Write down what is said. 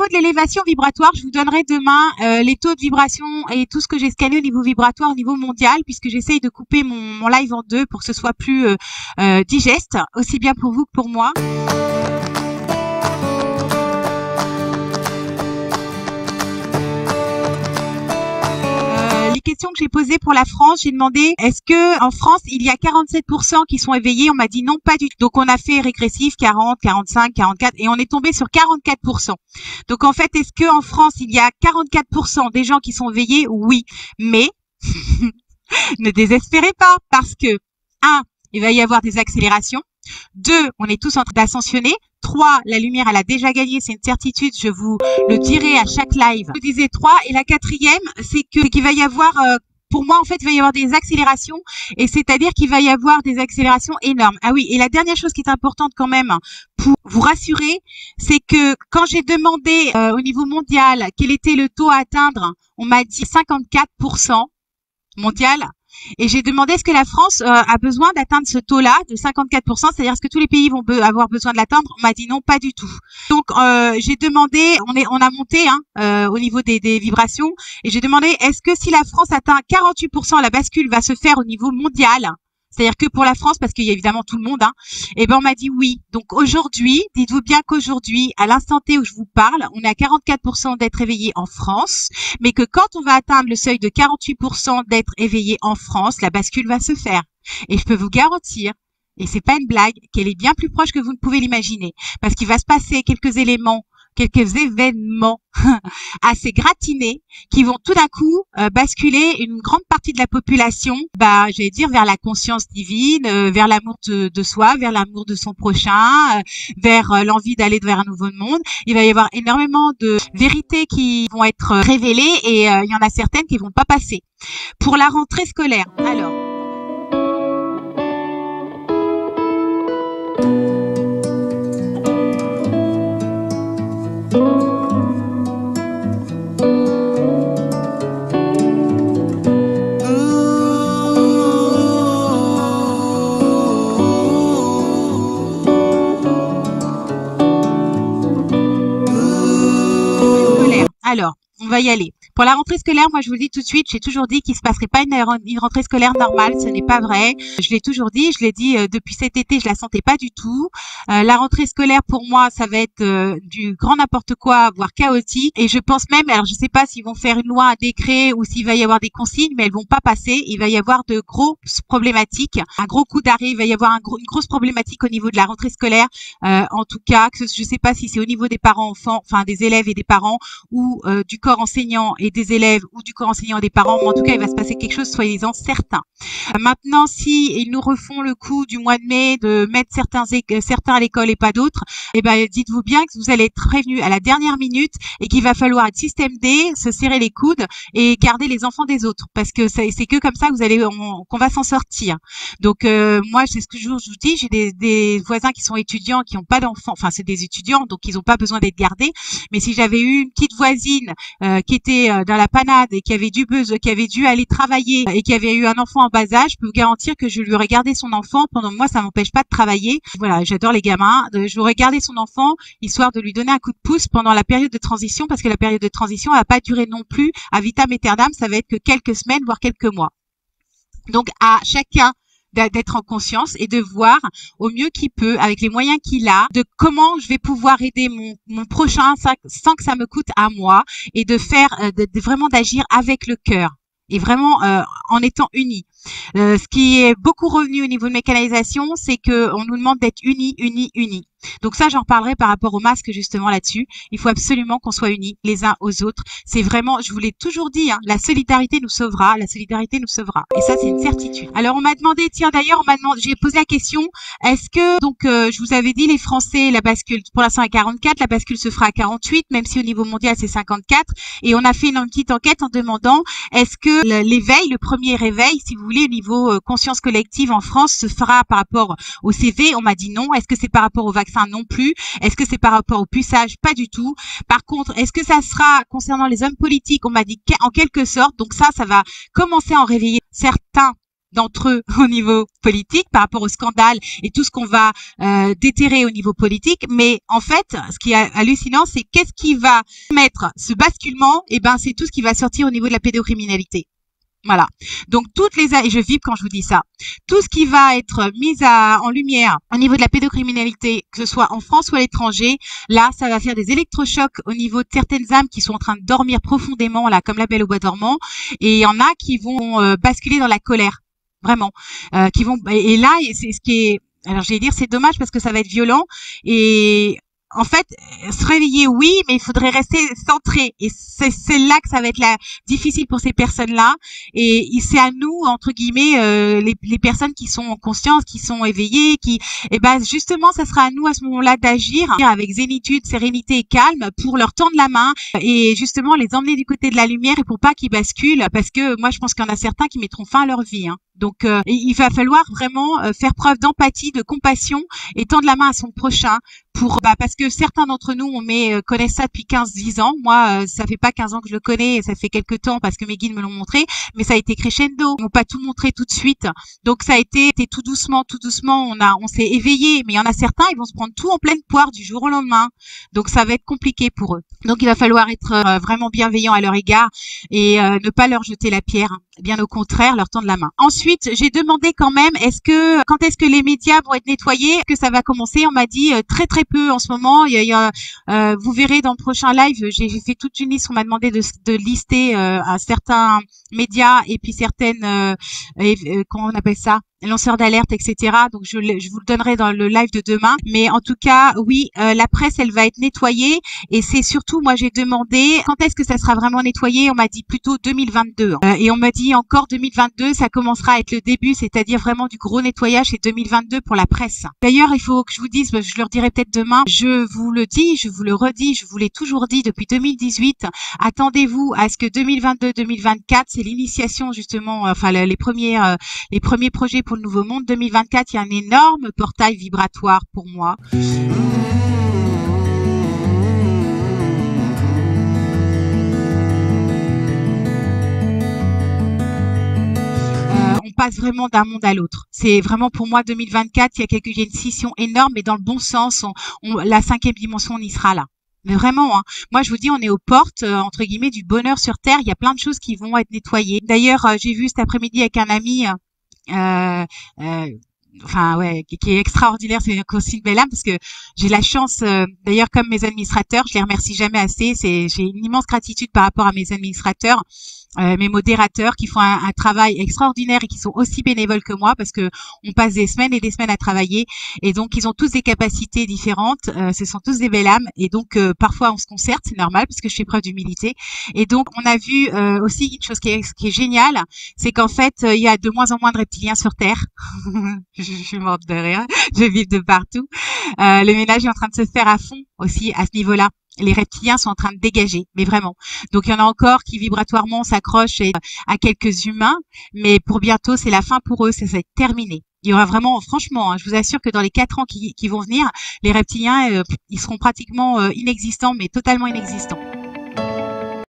niveau de l'élévation vibratoire, je vous donnerai demain les taux de vibration et tout ce que j'ai scanné au niveau vibratoire, au niveau mondial, puisque j'essaye de couper mon live en deux pour que ce soit plus digeste, aussi bien pour vous que pour moi. Les questions que j'ai posées pour la France, j'ai demandé est-ce que en France il y a 47% qui sont éveillés? On m'a dit non, pas du tout. Donc on a fait régressif 40, 45, 44 et on est tombé sur 44%. Donc en fait, est-ce que en France il y a 44% des gens qui sont éveillés? Oui, mais ne désespérez pas parce que 1, il va y avoir des accélérations. 2, on est tous en train d'ascensionner. 3, la lumière, elle a déjà gagné, c'est une certitude, je vous le dirai à chaque live. Je vous disais 3, et la 4e, c'est qu'il va y avoir, pour moi, en fait, il va y avoir des accélérations, et c'est-à-dire qu'il va y avoir des accélérations énormes. Ah oui, et la dernière chose qui est importante quand même, pour vous rassurer, c'est que quand j'ai demandé au niveau mondial quel était le taux à atteindre, on m'a dit 54% mondial. Et j'ai demandé est-ce que la France a besoin d'atteindre ce taux-là de 54%, c'est-à-dire est-ce que tous les pays vont avoir besoin de l'atteindre? On m'a dit non, pas du tout. Donc j'ai demandé, on a monté au niveau des vibrations, et j'ai demandé est-ce que si la France atteint 48%, la bascule va se faire au niveau mondial? C'est-à-dire que pour la France, parce qu'il y a évidemment tout le monde, et ben on m'a dit oui. Donc aujourd'hui, dites-vous bien qu'aujourd'hui, à l'instant T où je vous parle, on est à 44% d'être éveillé en France, mais que quand on va atteindre le seuil de 48% d'être éveillé en France, la bascule va se faire. Et je peux vous garantir, et c'est pas une blague, qu'elle est bien plus proche que vous ne pouvez l'imaginer, parce qu'il va se passer quelques événements assez gratinés qui vont tout d'un coup basculer une grande partie de la population, j'allais dire vers la conscience divine, vers l'amour de soi, vers l'amour de son prochain, vers l'envie d'aller vers un nouveau monde. Il va y avoir énormément de vérités qui vont être révélées et il y en a certaines qui vont pas passer. Pour la rentrée scolaire, alors on va y aller. Pour la rentrée scolaire, moi je vous le dis tout de suite, j'ai toujours dit qu'il se passerait pas une rentrée scolaire normale, ce n'est pas vrai. Je l'ai toujours dit, je l'ai dit depuis cet été, je la sentais pas du tout. La rentrée scolaire pour moi, ça va être du grand n'importe quoi, voire chaotique. Et je pense même, alors je sais pas s'ils vont faire une loi, un décret ou s'il va y avoir des consignes, mais elles vont pas passer. Il va y avoir de grosses problématiques, un gros coup d'arrêt. Il va y avoir une grosse problématique au niveau de la rentrée scolaire. En tout cas, je sais pas si c'est au niveau des parents enfants, enfin des élèves et des parents ou du corps enseignant et des élèves ou du corps enseignant et des parents, mais en tout cas il va se passer quelque chose, soyez-en certains. Maintenant, si ils nous refont le coup du mois de mai de mettre certains à l'école et pas d'autres, eh ben dites-vous bien que vous allez être prévenus à la dernière minute et qu'il va falloir être système D, se serrer les coudes et garder les enfants des autres, parce que c'est que comme ça que qu'on va s'en sortir. Donc moi c'est ce que je vous dis, j'ai des voisins qui sont étudiants qui n'ont pas d'enfants, enfin c'est des étudiants donc ils n'ont pas besoin d'être gardés, mais si j'avais eu une petite voisine qui était dans la panade et qui avait dû aller travailler et qui avait eu un enfant en bas âge, je peux vous garantir que je lui aurais gardé son enfant pendant moi, ça m'empêche pas de travailler. Voilà, j'adore les gamins. Je lui aurais gardé son enfant histoire de lui donner un coup de pouce pendant la période de transition, parce que la période de transition elle va pas durer non plus à vitam aeternam, ça va être que quelques semaines voire quelques mois. Donc à chacun d'être en conscience et de voir au mieux qu'il peut, avec les moyens qu'il a, de comment je vais pouvoir aider mon prochain sans que ça me coûte à moi, et de faire vraiment d'agir avec le cœur et vraiment en étant unis. Ce qui est beaucoup revenu au niveau de mes canalisations, c'est que on nous demande d'être unis. Donc ça, j'en reparlerai par rapport au masque justement là-dessus. Il faut absolument qu'on soit unis les uns aux autres. C'est vraiment, je vous l'ai toujours dit, la solidarité nous sauvera, la solidarité nous sauvera. Et ça, c'est une certitude. Alors on m'a demandé, j'ai posé la question, est-ce que, donc je vous avais dit les Français, la bascule pour l'instant à 44, la bascule se fera à 48, même si au niveau mondial c'est 54. Et on a fait une petite enquête en demandant, est-ce que l'éveil, le premier réveil, si vous voulez, au niveau conscience collective en France, se fera par rapport au CV? On m'a dit non. Est-ce que c'est par rapport au vaccin? Non plus. Est-ce que c'est par rapport au puçage? Pas du tout. Par contre, est-ce que ça sera concernant les hommes politiques? On m'a dit en quelque sorte. Donc ça va commencer à en réveiller certains d'entre eux au niveau politique par rapport au scandale et tout ce qu'on va déterrer au niveau politique. Mais en fait, ce qui est hallucinant, c'est qu'est-ce qui va mettre ce basculement? Eh ben, c'est tout ce qui va sortir au niveau de la pédocriminalité. Voilà. Donc et je vibre quand je vous dis ça. Tout ce qui va être mis en lumière au niveau de la pédocriminalité, que ce soit en France ou à l'étranger, là, ça va faire des électrochocs au niveau de certaines âmes qui sont en train de dormir profondément, là, comme la Belle au bois dormant. Et il y en a qui vont basculer dans la colère, vraiment, qui vont. Et là, c'est ce qui est. Alors, je vais dire, c'est dommage parce que ça va être violent et en fait, se réveiller, oui, mais il faudrait rester centré. Et c'est là que ça va être difficile pour ces personnes-là. Et c'est à nous, entre guillemets, les personnes qui sont en conscience, qui sont éveillées, et ben justement, ça sera à nous à ce moment-là d'agir avec zénitude, sérénité et calme pour leur tendre la main et justement les emmener du côté de la lumière et pour pas qu'ils basculent. Parce que moi, je pense qu'il y en a certains qui mettront fin à leur vie. Hein. Donc, il va falloir vraiment faire preuve d'empathie, de compassion et tendre la main à son prochain parce que certains d'entre nous, connaissent ça depuis 15-10 ans. Moi, ça fait pas 15 ans que je le connais, ça fait quelques temps parce que mes guides me l'ont montré, mais ça a été crescendo. Ils m'ont pas tout montré tout de suite. Donc, ça a été tout doucement, on s'est éveillé, mais il y en a certains, ils vont se prendre tout en pleine poire du jour au lendemain. Donc, ça va être compliqué pour eux. Donc, il va falloir être vraiment bienveillant à leur égard et ne pas leur jeter la pierre. Bien au contraire, leur tendre la main. Ensuite, j'ai demandé quand même, quand est-ce que les médias vont être nettoyés? Est-ce que ça va commencer? On m'a dit très très peu en ce moment. Vous verrez dans le prochain live, j'ai fait toute une liste. On m'a demandé de lister certains médias et puis certaines, comment on appelle ça? Lanceurs d'alerte, etc. Donc je vous le donnerai dans le live de demain. Mais en tout cas, oui, la presse, elle va être nettoyée. Et c'est surtout, moi, j'ai demandé quand est-ce que ça sera vraiment nettoyé. On m'a dit plutôt 2022. Et on m'a dit encore 2022, ça commencera à être le début, c'est-à-dire vraiment du gros nettoyage. C'est 2022 pour la presse. D'ailleurs, il faut que je vous dise, je le redirai peut-être demain. Je vous le dis, je vous le redis, je vous l'ai toujours dit depuis 2018. Attendez-vous à ce que 2022-2024, c'est l'initiation justement, enfin les premiers projets pour le nouveau monde. 2024, il y a un énorme portail vibratoire pour moi. On passe vraiment d'un monde à l'autre. C'est vraiment pour moi 2024, il y a une scission énorme, mais dans le bon sens. La 5e dimension, on y sera là. Mais vraiment, hein. Moi, je vous dis, on est aux portes, entre guillemets, du bonheur sur Terre. Il y a plein de choses qui vont être nettoyées. D'ailleurs, j'ai vu cet après-midi avec un ami, qui est extraordinaire, c'est aussi une belle âme parce que j'ai la chance, d'ailleurs comme mes administrateurs, je les remercie jamais assez, j'ai une immense gratitude par rapport à mes administrateurs, mes modérateurs qui font un travail extraordinaire et qui sont aussi bénévoles que moi parce que on passe des semaines et des semaines à travailler et donc ils ont tous des capacités différentes, ce sont tous des belles âmes et donc parfois on se concerte, c'est normal parce que je fais preuve d'humilité et donc on a vu aussi une chose qui est géniale, c'est qu'en fait il y a de moins en moins de reptiliens sur Terre. Je suis morte de rire, je vis de partout. Le ménage est en train de se faire à fond aussi à ce niveau-là. Les reptiliens sont en train de dégager, mais vraiment. Donc il y en a encore qui vibratoirement s'accrochent à quelques humains, mais pour bientôt c'est la fin pour eux, ça va être terminé. Il y aura vraiment, franchement, hein, je vous assure que dans les 4 ans qui vont venir, les reptiliens, ils seront pratiquement inexistants, mais totalement inexistants.